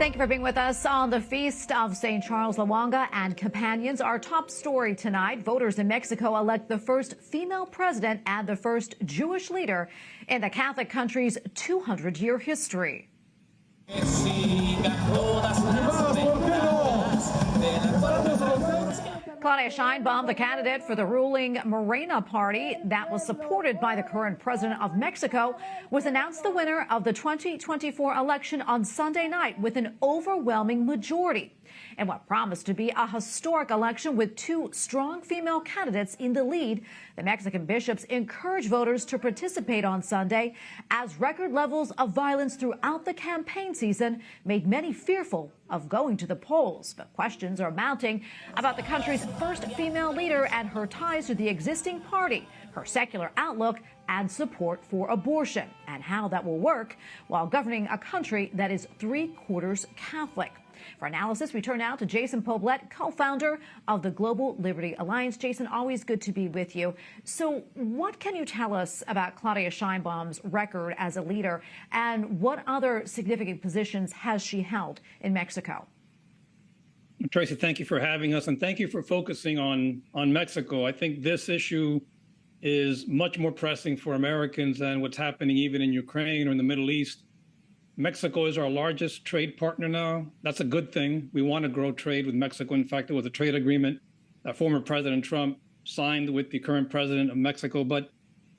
Thank you for being with us on the Feast of St. Charles Lwanga and companions. Our top story tonight, voters in Mexico elect the first female president and the first Jewish leader in the Catholic country's 200-year history. Claudia Sheinbaum, the candidate for the ruling Morena party that was supported by the current president of Mexico, was announced the winner of the 2024 election on Sunday night with an overwhelming majority in what promised to be a historic election with two strong female candidates in the lead. The Mexican bishops encouraged voters to participate on Sunday as record levels of violence throughout the campaign season made many fearful of going to the polls. But questions are mounting about the country's first female leader and her ties to the existing party, her secular outlook, and support for abortion, and how that will work while governing a country that is three-quarters Catholic. For analysis, we turn now to Jason Poblete, co-founder of the Global Liberty Alliance. Jason, always good to be with you. So what can you tell us about Claudia Sheinbaum's record as a leader, and what other significant positions has she held in Mexico? Tracy, thank you for having us, and thank you for focusing on Mexico. I think this issue is much more pressing for Americans than what's happening even in Ukraine or in the Middle East. Mexico is our largest trade partner now. That's a good thing. We want to grow trade with Mexico. In fact, there was a trade agreement that former President Trump signed with the current president of Mexico. But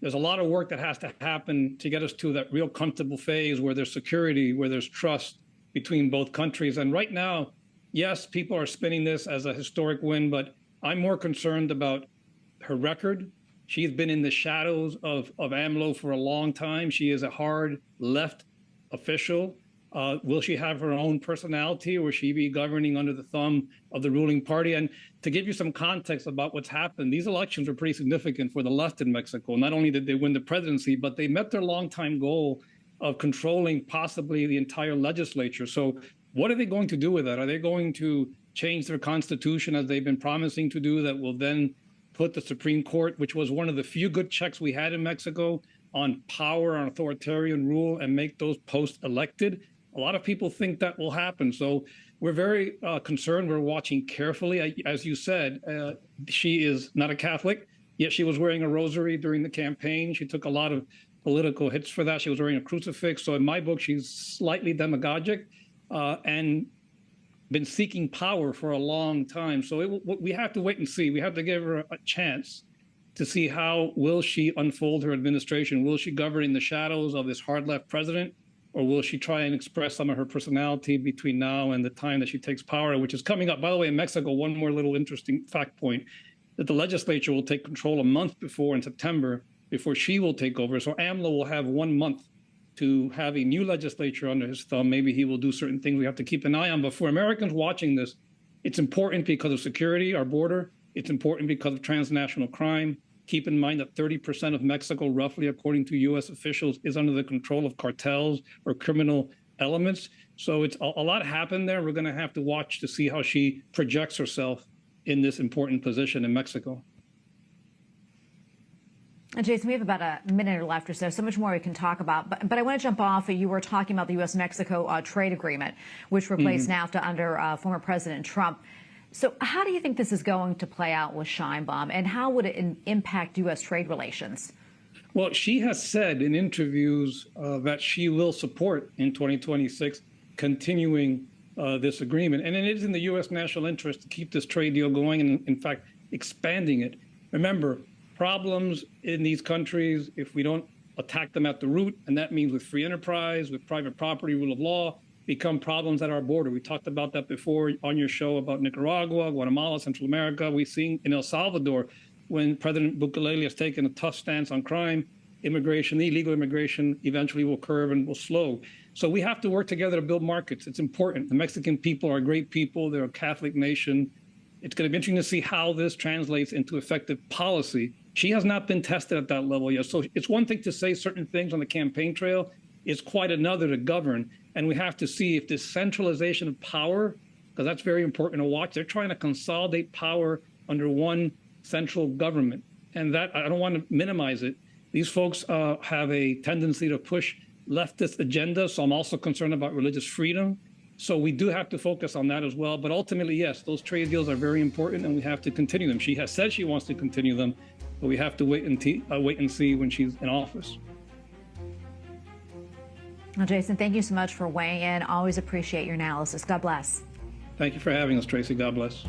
there's a lot of work that has to happen to get us to that real comfortable phase where there's security, where there's trust between both countries. And right now, yes, people are spinning this as a historic win, but I'm more concerned about her record. She's been in the shadows of AMLO for a long time. She is a hard left official. Will she have her own personality, or will she be governing under the thumb of the ruling party? And to give you some context about what's happened, these elections were pretty significant for the left in Mexico. Not only did they win the presidency, but they met their longtime goal of controlling possibly the entire legislature. So what are they going to do with that? Are they going to change their constitution as they've been promising to do, that will then put the Supreme Court, which was one of the few good checks we had in Mexico, on power, on authoritarian rule, and make those post-elected? A lot of people think that will happen. So we're very concerned. We're watching carefully. As you said, she is not a Catholic, yet she was wearing a rosary during the campaign. She took a lot of political hits for that. She was wearing a crucifix. So in my book, she's slightly demagogic and been seeking power for a long time. So we have to wait and see. We have to give her a chance to see how will she unfold her administration. Will she govern in the shadows of this hard left president, or will she try and express some of her personality between now and the time that she takes power, which is coming up? By the way, in Mexico, one more little interesting fact point, that the legislature will take control a month before, in September, before she will take over. So AMLO will have 1 month to have a new legislature under his thumb. Maybe he will do certain things we have to keep an eye on. But for Americans watching this, it's important because of security, our border. It's important because of transnational crime. Keep in mind that 30% of Mexico, roughly, according to U.S. officials, is under the control of cartels or criminal elements. So it's a lot happened there. We're going to have to watch to see how she projects herself in this important position in Mexico. And Jason, we have about a minute left or so much more we can talk about. But I want to jump off. You were talking about the U.S.-Mexico trade agreement, which replaced NAFTA under former President Trump. So how do you think this is going to play out with Sheinbaum, and how would it impact U.S. trade relations? Well, she has said in interviews that she will support in 2026 continuing this agreement. And it is in the U.S. national interest to keep this trade deal going and, in fact, expanding it. Remember, problems in these countries, if we don't attack them at the root, and that means with free enterprise, with private property, rule of law, become problems at our border. We talked about that before on your show about Nicaragua, Guatemala, Central America. We've seen in El Salvador, when President Bukele has taken a tough stance on crime, immigration, illegal immigration eventually will curb and will slow. So we have to work together to build markets. It's important. The Mexican people are great people. They're a Catholic nation. It's going to be interesting to see how this translates into effective policy. She has not been tested at that level yet. So it's one thing to say certain things on the campaign trail. It's quite another to govern. And we have to see if this centralization of power, because that's very important to watch. They're trying to consolidate power under one central government. And that, I don't want to minimize it. These folks have a tendency to push leftist agenda. So I'm also concerned about religious freedom. So we do have to focus on that as well. But ultimately, yes, those trade deals are very important, and we have to continue them. She has said she wants to continue them, but we have to wait and see when she's in office. Well, Jason, thank you so much for weighing in. Always appreciate your analysis. God bless. Thank you for having us, Tracy. God bless.